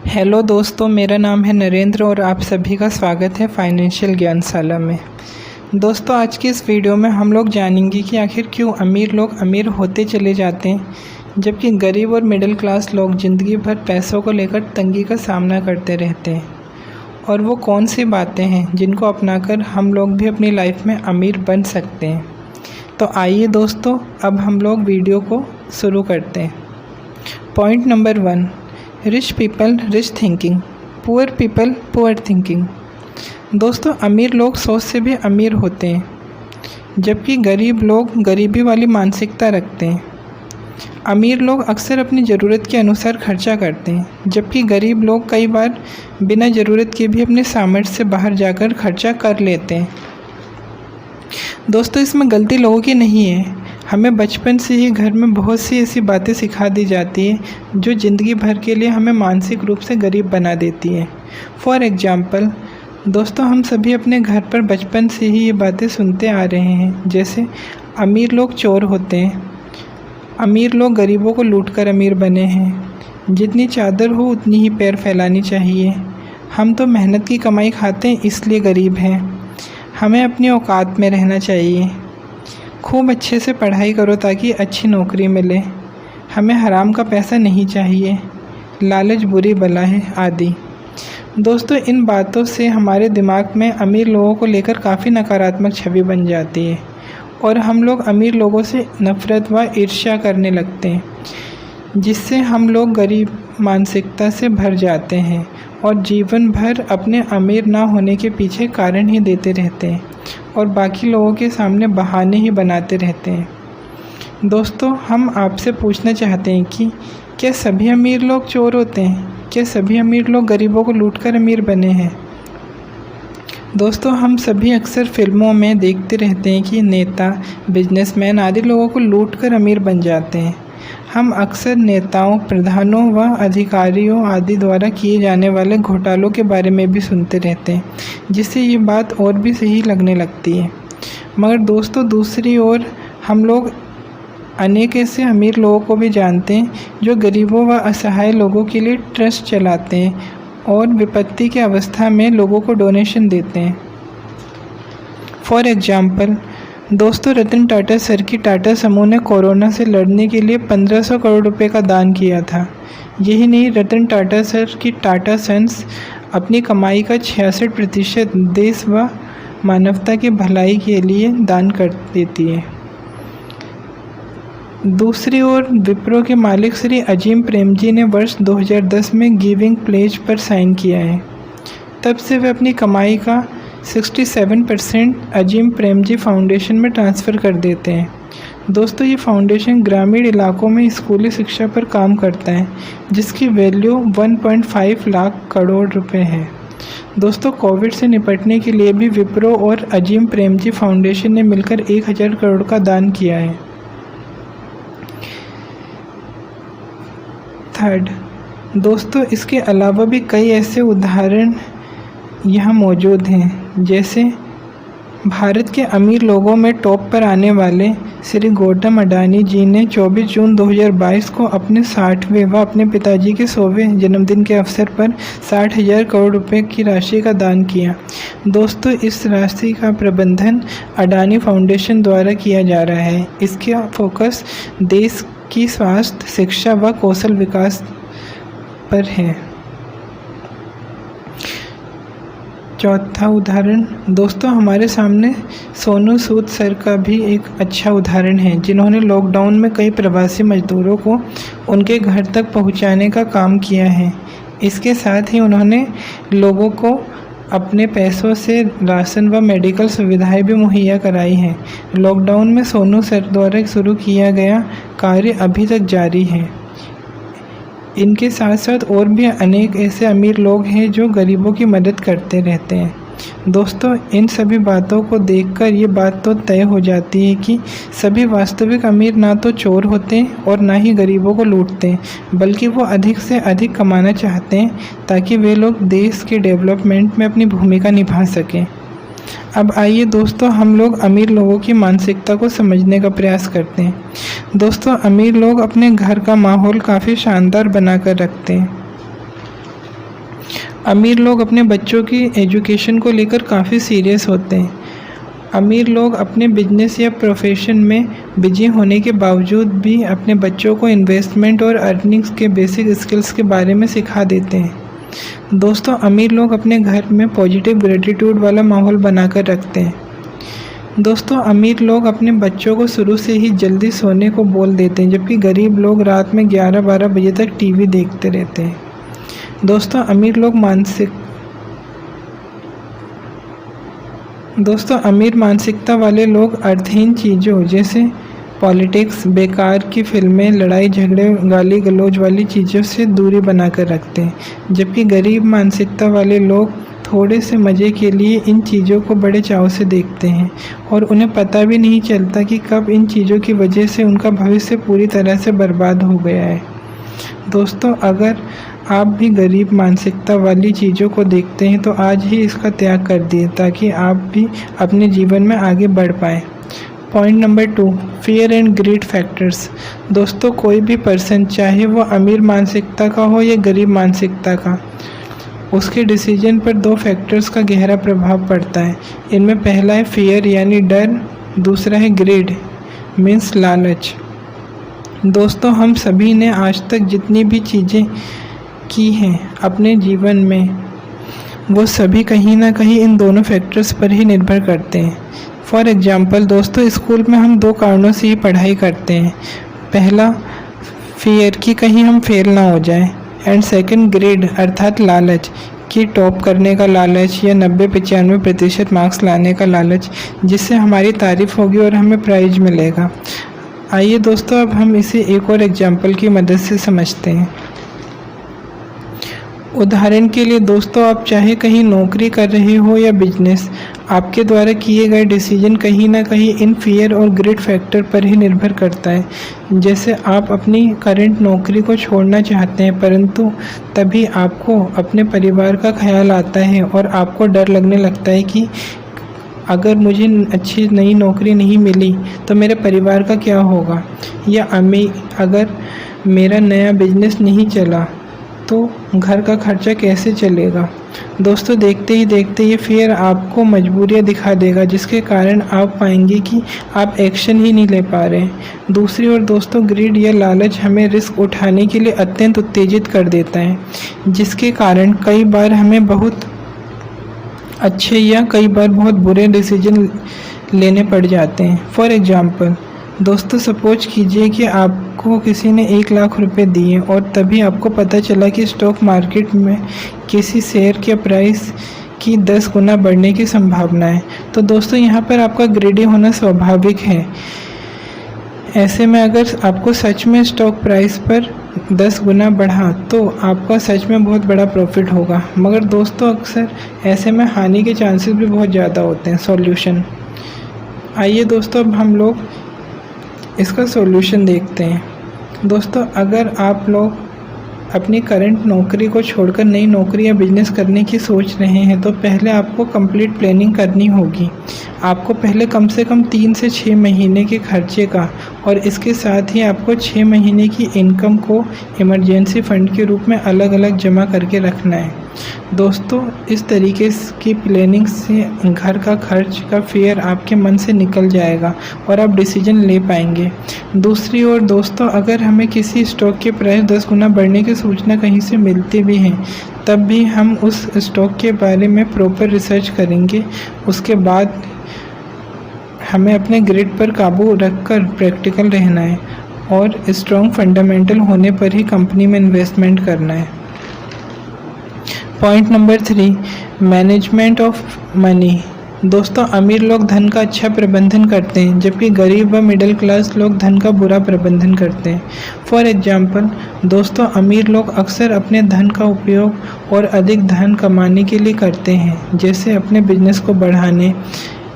Hello दोस्तों, मेरा नाम है नरेंद्र और आप सभी का स्वागत है फाइनेंशियल ज्ञानशाला में। दोस्तों, आज की इस वीडियो में हम लोग जानेंगे कि आखिर क्यों अमीर लोग अमीर होते चले जाते हैं, जबकि गरीब और मिडिल क्लास लोग ज़िंदगी भर पैसों को लेकर तंगी का सामना करते रहते हैं। और वो कौन सी बातें हैं जिनको अपनाकर हम लोग भी अपनी लाइफ में अमीर बन सकते हैं। तो आइए दोस्तों, अब हम लोग वीडियो को शुरू करते हैं। Point number 1, rich people rich thinking, poor people poor thinking. दोस्तों, अमीर लोग सोच से भी अमीर होते हैं, जबकि गरीब लोग गरीबी वाली मानसिकता रखते हैं। अमीर लोग अक्सर अपनी ज़रूरत के अनुसार खर्चा करते हैं, जबकि गरीब लोग कई बार बिना ज़रूरत के भी अपने सामर्थ्य से बाहर जाकर खर्चा कर लेते हैं। दोस्तों, इसमें गलती लोगों की नहीं है। हमें बचपन से ही घर में बहुत सी ऐसी बातें सिखा दी जाती हैं जो ज़िंदगी भर के लिए हमें मानसिक रूप से गरीब बना देती है। फॉर एग्ज़ाम्पल दोस्तों, हम सभी अपने घर पर बचपन से ही ये बातें सुनते आ रहे हैं, जैसे अमीर लोग चोर होते हैं, अमीर लोग गरीबों को लूटकर अमीर बने हैं, जितनी चादर हो उतनी ही पैर फैलानी चाहिए, हम तो मेहनत की कमाई खाते हैं इसलिए गरीब हैं, हमें अपनी औकात में रहना चाहिए, खूब अच्छे से पढ़ाई करो ताकि अच्छी नौकरी मिले, हमें हराम का पैसा नहीं चाहिए, लालच बुरी बला है आदि। दोस्तों, इन बातों से हमारे दिमाग में अमीर लोगों को लेकर काफ़ी नकारात्मक छवि बन जाती है और हम लोग अमीर लोगों से नफ़रत व ईर्ष्या करने लगते हैं, जिससे हम लोग गरीब मानसिकता से भर जाते हैं और जीवन भर अपने अमीर ना होने के पीछे कारण ही देते रहते हैं और बाकी लोगों के सामने बहाने ही बनाते रहते हैं। दोस्तों, हम आपसे पूछना चाहते हैं कि क्या सभी अमीर लोग चोर होते हैं? क्या सभी अमीर लोग गरीबों को लूटकर अमीर बने हैं? दोस्तों, हम सभी अक्सर फिल्मों में देखते रहते हैं कि नेता, बिजनेसमैन आदि लोगों को लूटकर अमीर बन जाते हैं। हम अक्सर नेताओं, प्रधानों व अधिकारियों आदि द्वारा किए जाने वाले घोटालों के बारे में भी सुनते रहते हैं, जिससे ये बात और भी सही लगने लगती है। मगर दोस्तों, दूसरी ओर हम लोग अनेक ऐसे अमीर लोगों को भी जानते हैं जो गरीबों व असहाय लोगों के लिए ट्रस्ट चलाते हैं और विपत्ति की अवस्था में लोगों को डोनेशन देते हैं। फॉर एग्ज़ाम्पल दोस्तों, रतन टाटा सर की टाटा समूह ने कोरोना से लड़ने के लिए 1500 करोड़ रुपए का दान किया था। यही नहीं, रतन टाटा सर की टाटा सन्स अपनी कमाई का 66% देश व मानवता की भलाई के लिए दान कर देती है। दूसरी ओर विप्रो के मालिक श्री अजीम प्रेमजी ने वर्ष 2010 में गिविंग प्लेज पर साइन किया है। तब से वे अपनी कमाई का 67% अजीम प्रेमजी फाउंडेशन में ट्रांसफ़र कर देते हैं। दोस्तों, ये फाउंडेशन ग्रामीण इलाकों में स्कूली शिक्षा पर काम करता है, जिसकी वैल्यू 1.5 लाख करोड़ रुपए है। दोस्तों, कोविड से निपटने के लिए भी विप्रो और अजीम प्रेमजी फाउंडेशन ने मिलकर 1000 करोड़ का दान किया है। थर्ड दोस्तों, इसके अलावा भी कई ऐसे उदाहरण यहाँ मौजूद हैं, जैसे भारत के अमीर लोगों में टॉप पर आने वाले श्री गौतम अडानी जी ने 24 जून 2022 को अपने 60वें व अपने पिताजी के 100वें जन्मदिन के अवसर पर 60,000 करोड़ रुपए की राशि का दान किया। दोस्तों, इस राशि का प्रबंधन अडानी फाउंडेशन द्वारा किया जा रहा है। इसका फोकस देश की स्वास्थ्य, शिक्षा व कौशल विकास पर है। चौथा उदाहरण दोस्तों, हमारे सामने सोनू सूद सर का भी एक अच्छा उदाहरण है, जिन्होंने लॉकडाउन में कई प्रवासी मजदूरों को उनके घर तक पहुंचाने का काम किया है। इसके साथ ही उन्होंने लोगों को अपने पैसों से राशन व मेडिकल सुविधाएं भी मुहैया कराई हैं। लॉकडाउन में सोनू सर द्वारा शुरू किया गया कार्य अभी तक जारी है। इनके साथ साथ और भी अनेक ऐसे अमीर लोग हैं जो गरीबों की मदद करते रहते हैं। दोस्तों, इन सभी बातों को देखकर ये बात तो तय हो जाती है कि सभी वास्तविक अमीर ना तो चोर होते हैं और ना ही गरीबों को लूटते हैं, बल्कि वो अधिक से अधिक कमाना चाहते हैं ताकि वे लोग देश के डेवलपमेंट में अपनी भूमिका निभा सकें। अब आइए दोस्तों, हम लोग अमीर लोगों की मानसिकता को समझने का प्रयास करते हैं। दोस्तों, अमीर लोग अपने घर का माहौल काफ़ी शानदार बनाकर रखते हैं। अमीर लोग अपने बच्चों की एजुकेशन को लेकर काफ़ी सीरियस होते हैं। अमीर लोग अपने बिजनेस या प्रोफेशन में बिजी होने के बावजूद भी अपने बच्चों को इन्वेस्टमेंट और अर्निंग्स के बेसिक स्किल्स के बारे में सिखा देते हैं। दोस्तों, अमीर लोग अपने घर में पॉजिटिव ग्रेटिट्यूड वाला माहौल बनाकर रखते हैं। दोस्तों, अमीर लोग अपने बच्चों को शुरू से ही जल्दी सोने को बोल देते हैं, जबकि गरीब लोग रात में 11-12 बजे तक टीवी देखते रहते हैं। दोस्तों, अमीर मानसिकता वाले लोग अर्थहीन चीज़ों जैसे पॉलिटिक्स, बेकार की फिल्में, लड़ाई झगड़े, गाली गलौज वाली चीज़ों से दूरी बनाकर रखते हैं, जबकि गरीब मानसिकता वाले लोग थोड़े से मज़े के लिए इन चीज़ों को बड़े चाव से देखते हैं और उन्हें पता भी नहीं चलता कि कब इन चीज़ों की वजह से उनका भविष्य पूरी तरह से बर्बाद हो गया है। दोस्तों, अगर आप भी गरीब मानसिकता वाली चीज़ों को देखते हैं तो आज ही इसका त्याग कर दिए ताकि आप भी अपने जीवन में आगे बढ़ पाएँ। Point number 2, fear and greed factors. दोस्तों, कोई भी पर्सन, चाहे वो अमीर मानसिकता का हो या गरीब मानसिकता का, उसके डिसीजन पर 2 फैक्टर्स का गहरा प्रभाव पड़ता है। इनमें पहला है फियर यानी डर, दूसरा है ग्रीड मीन्स लालच। दोस्तों, हम सभी ने आज तक जितनी भी चीज़ें की हैं अपने जीवन में, वो सभी कहीं ना कहीं इन दोनों फैक्टर्स पर ही निर्भर करते हैं। फॉर एग्जांपल दोस्तों, स्कूल में हम 2 कारणों से ही पढ़ाई करते हैं। पहला फियर कि कहीं हम फेल ना हो जाएं, एंड सेकंड ग्रेड अर्थात लालच कि टॉप करने का लालच या 90-95% मार्क्स लाने का लालच, जिससे हमारी तारीफ़ होगी और हमें प्राइज मिलेगा। आइए दोस्तों, अब हम इसे एक और एग्जाम्पल की मदद से समझते हैं। उदाहरण के लिए दोस्तों, आप चाहे कहीं नौकरी कर रहे हो या बिजनेस, आपके द्वारा किए गए डिसीजन कहीं ना कहीं इन फियर और ग्रिड फैक्टर पर ही निर्भर करता है। जैसे आप अपनी करंट नौकरी को छोड़ना चाहते हैं, परंतु तभी आपको अपने परिवार का ख्याल आता है और आपको डर लगने लगता है कि अगर मुझे अच्छी नई नौकरी नहीं मिली तो मेरे परिवार का क्या होगा, या अगर मेरा नया बिजनेस नहीं चला तो घर का खर्चा कैसे चलेगा। दोस्तों, देखते ही देखते ये फियर आपको मजबूरियाँ दिखा देगा, जिसके कारण आप पाएंगे कि आप एक्शन ही नहीं ले पा रहे हैं। दूसरी ओर दोस्तों, ग्रीड या लालच हमें रिस्क उठाने के लिए अत्यंत उत्तेजित कर देता है, जिसके कारण कई बार हमें बहुत अच्छे या कई बार बहुत बुरे डिसीजन लेने पड़ जाते हैं। फॉर एग्जाम्पल दोस्तों, सपोज कीजिए कि आपको किसी ने 1 लाख रुपए दिए और तभी आपको पता चला कि स्टॉक मार्केट में किसी शेयर के प्राइस की 10 गुना बढ़ने की संभावना है। तो दोस्तों, यहाँ पर आपका ग्रीडी होना स्वाभाविक है। ऐसे में अगर आपको सच में स्टॉक प्राइस पर 10 गुना बढ़ा तो आपका सच में बहुत बड़ा प्रॉफिट होगा, मगर दोस्तों अक्सर ऐसे में हानि के चांसेस भी बहुत ज़्यादा होते हैं। सॉल्यूशन, आइए दोस्तों, अब हम लोग इसका सॉल्यूशन देखते हैं। दोस्तों, अगर आप लोग अपनी करंट नौकरी को छोड़कर नई नौकरी या बिजनेस करने की सोच रहे हैं तो पहले आपको कंप्लीट प्लानिंग करनी होगी। आपको पहले कम से कम 3 से 6 महीने के खर्चे का और इसके साथ ही आपको 6 महीने की इनकम को इमरजेंसी फंड के रूप में अलग अलग जमा करके रखना है। दोस्तों, इस तरीके की प्लानिंग से घर का खर्च का फियर आपके मन से निकल जाएगा और आप डिसीजन ले पाएंगे। दूसरी ओर दोस्तों, अगर हमें किसी स्टॉक के प्राइस 10 गुना बढ़ने की सूचना कहीं से मिलती भी है, तब भी हम उस स्टॉक के बारे में प्रॉपर रिसर्च करेंगे। उसके बाद हमें अपने ग्रिड पर काबू रखकर प्रैक्टिकल रहना है और स्ट्रॉन्ग फंडामेंटल होने पर ही कंपनी में इन्वेस्टमेंट करना है। Point number 3, management of money. दोस्तों, अमीर लोग धन का अच्छा प्रबंधन करते हैं, जबकि गरीब व मिडिल क्लास लोग धन का बुरा प्रबंधन करते हैं। फॉर एग्जाम्पल दोस्तों, अमीर लोग अक्सर अपने धन का उपयोग और अधिक धन कमाने के लिए करते हैं, जैसे अपने बिजनेस को बढ़ाने,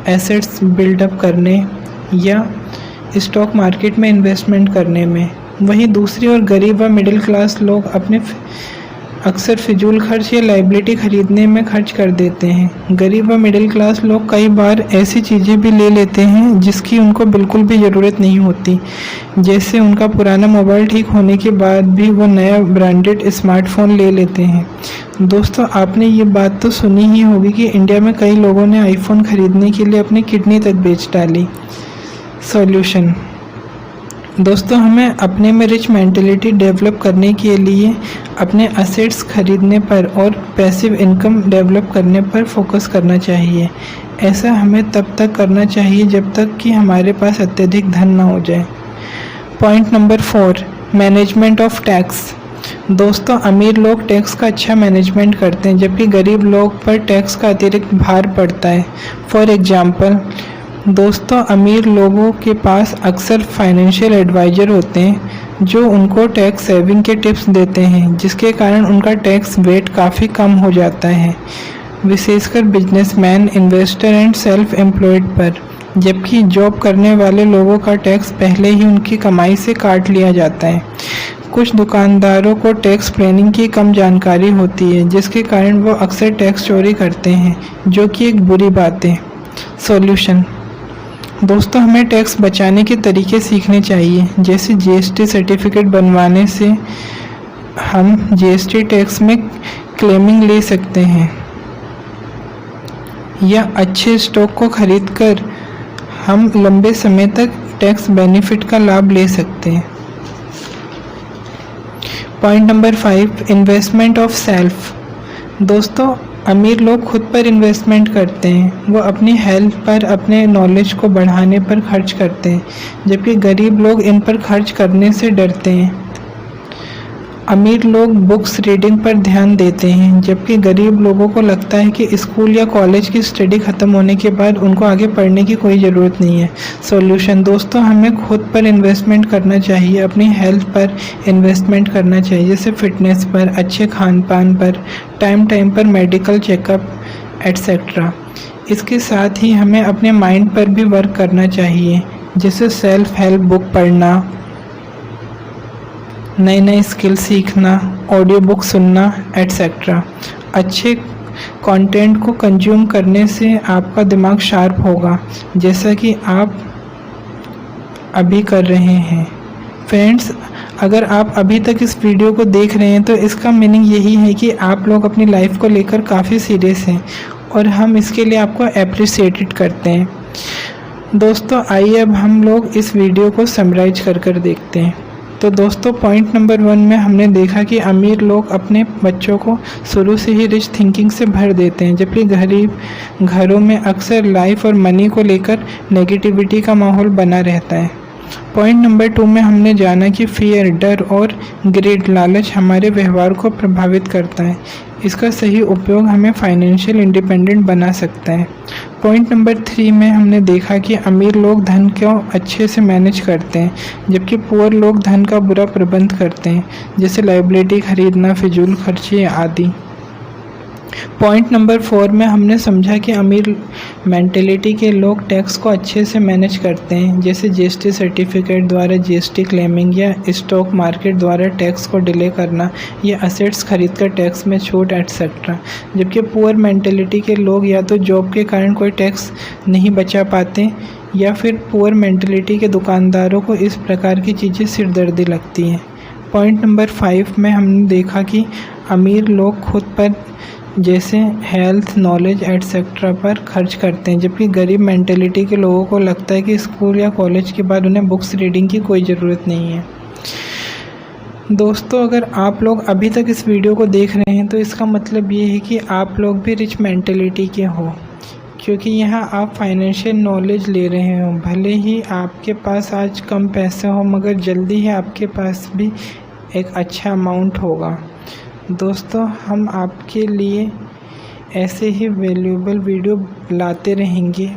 एसेट्स बिल्डअप करने या स्टॉक मार्केट में इन्वेस्टमेंट करने में। वहीं दूसरी ओर गरीब व मिडिल क्लास लोग अपने अक्सर फिजूल खर्च या लाइबिलिटी खरीदने में खर्च कर देते हैं। गरीब व मिडिल क्लास लोग कई बार ऐसी चीज़ें भी ले लेते हैं जिसकी उनको बिल्कुल भी ज़रूरत नहीं होती, जैसे उनका पुराना मोबाइल ठीक होने के बाद भी वो नया ब्रांडेड स्मार्टफ़ोन ले लेते हैं। दोस्तों, आपने ये बात तो सुनी ही होगी कि इंडिया में कई लोगों ने आईफोन खरीदने के लिए अपनी किडनी तक बेच डाली। सॉल्यूशन। दोस्तों, हमें अपने में रिच मेंटेलिटी डेवलप करने के लिए अपने असेट्स खरीदने पर और पैसिव इनकम डेवलप करने पर फोकस करना चाहिए। ऐसा हमें तब तक करना चाहिए जब तक कि हमारे पास अत्यधिक धन ना हो जाए। Point number 4, management of tax. दोस्तों, अमीर लोग टैक्स का अच्छा मैनेजमेंट करते हैं, जबकि गरीब लोग पर टैक्स का अतिरिक्त भार पड़ता है। फॉर एग्जाम्पल, दोस्तों, अमीर लोगों के पास अक्सर फाइनेंशियल एडवाइज़र होते हैं जो उनको टैक्स सेविंग के टिप्स देते हैं, जिसके कारण उनका टैक्स वेट काफ़ी कम हो जाता है, विशेषकर businessman, investor and self employed पर। जबकि जॉब करने वाले लोगों का टैक्स पहले ही उनकी कमाई से काट लिया जाता है। कुछ दुकानदारों को टैक्स प्लानिंग की कम जानकारी होती है, जिसके कारण वो अक्सर टैक्स चोरी करते हैं, जो कि एक बुरी बात है। सॉल्यूशन। दोस्तों, हमें टैक्स बचाने के तरीके सीखने चाहिए, जैसे जीएसटी सर्टिफिकेट बनवाने से हम जीएसटी टैक्स में क्लेमिंग ले सकते हैं, या अच्छे स्टॉक को खरीदकर हम लंबे समय तक टैक्स बेनिफिट का लाभ ले सकते हैं। Point number 5, investment of self. दोस्तों, अमीर लोग खुद पर इन्वेस्टमेंट करते हैं, वो अपनी हेल्थ पर, अपने नॉलेज को बढ़ाने पर खर्च करते हैं, जबकि गरीब लोग इन पर खर्च करने से डरते हैं। अमीर लोग बुक्स रीडिंग पर ध्यान देते हैं, जबकि गरीब लोगों को लगता है कि स्कूल या कॉलेज की स्टडी ख़त्म होने के बाद उनको आगे पढ़ने की कोई ज़रूरत नहीं है। सॉल्यूशन। दोस्तों, हमें खुद पर इन्वेस्टमेंट करना चाहिए, अपनी हेल्थ पर इन्वेस्टमेंट करना चाहिए, जैसे फिटनेस पर, अच्छे खान पान पर, टाइम पर मेडिकल चेकअप एट्सेट्रा। इसके साथ ही हमें अपने माइंड पर भी वर्क करना चाहिए, जैसे सेल्फ हेल्प बुक पढ़ना, नए नए स्किल सीखना, ऑडियो बुक सुनना एट्सेट्रा। अच्छे कंटेंट को कंज्यूम करने से आपका दिमाग शार्प होगा, जैसा कि आप अभी कर रहे हैं। फ्रेंड्स, अगर आप अभी तक इस वीडियो को देख रहे हैं तो इसका मीनिंग यही है कि आप लोग अपनी लाइफ को लेकर काफ़ी सीरियस हैं, और हम इसके लिए आपको अप्रिशिएटेड करते हैं। दोस्तों, आइए अब हम लोग इस वीडियो को समराइज कर देखते हैं। तो दोस्तों, पॉइंट नंबर 1 में हमने देखा कि अमीर लोग अपने बच्चों को शुरू से ही रिच थिंकिंग से भर देते हैं, जबकि गरीब घरों में अक्सर लाइफ और मनी को लेकर नेगेटिविटी का माहौल बना रहता है। पॉइंट नंबर 2 में हमने जाना कि फियर, डर और ग्रेड, लालच हमारे व्यवहार को प्रभावित करता है। इसका सही उपयोग हमें फाइनेंशियल इंडिपेंडेंट बना सकता है। पॉइंट नंबर 3 में हमने देखा कि अमीर लोग धन को अच्छे से मैनेज करते हैं, जबकि पुअर लोग धन का बुरा प्रबंध करते हैं, जैसे लाइबिलिटी खरीदना, फिजूल खर्ची आदि। पॉइंट नंबर 4 में हमने समझा कि अमीर मेंटेलिटी के लोग टैक्स को अच्छे से मैनेज करते हैं, जैसे जीएसटी सर्टिफिकेट द्वारा जीएसटी क्लेमिंग, या स्टॉक मार्केट द्वारा टैक्स को डिले करना, या असेट्स खरीदकर टैक्स में छूट एट्सेट्रा। जबकि पुअर मेंटेलिटी के लोग या तो जॉब के कारण कोई टैक्स नहीं बचा पाते, या फिर पुअर मेंटेलिटी के दुकानदारों को इस प्रकार की चीज़ें सिरदर्दी लगती हैं। पॉइंट नंबर 5 में हमने देखा कि अमीर लोग खुद पर, जैसे हेल्थ, नॉलेज एट्सेट्रा पर खर्च करते हैं, जबकि गरीब मेंटेलिटी के लोगों को लगता है कि स्कूल या कॉलेज के बाद उन्हें बुक्स रीडिंग की कोई ज़रूरत नहीं है। दोस्तों, अगर आप लोग अभी तक इस वीडियो को देख रहे हैं तो इसका मतलब ये है कि आप लोग भी रिच मेंटेलिटी के हो, क्योंकि यहाँ आप फाइनेंशियल नॉलेज ले रहे हो। भले ही आपके पास आज कम पैसे हो, मगर जल्दी ही आपके पास भी एक अच्छा अमाउंट होगा। दोस्तों, हम आपके लिए ऐसे ही वैल्यूएबल वीडियो लाते रहेंगे।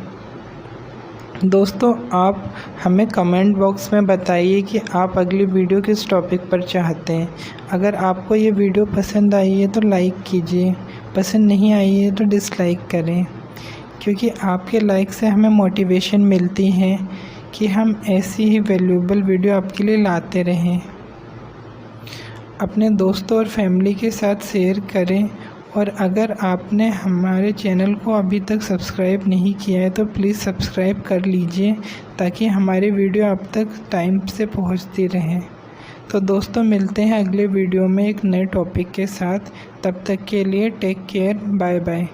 दोस्तों, आप हमें कमेंट बॉक्स में बताइए कि आप अगली वीडियो किस टॉपिक पर चाहते हैं। अगर आपको ये वीडियो पसंद आई है तो लाइक कीजिए, पसंद नहीं आई है तो डिसलाइक करें, क्योंकि आपके लाइक से हमें मोटिवेशन मिलती है कि हम ऐसी ही वैल्यूएबल वीडियो आपके लिए लाते रहें। अपने दोस्तों और फैमिली के साथ शेयर करें। और अगर आपने हमारे चैनल को अभी तक सब्सक्राइब नहीं किया है तो प्लीज़ सब्सक्राइब कर लीजिए, ताकि हमारी वीडियो आप तक टाइम से पहुंचती रहे। तो दोस्तों, मिलते हैं अगले वीडियो में एक नए टॉपिक के साथ। तब तक के लिए टेक केयर, बाय बाय।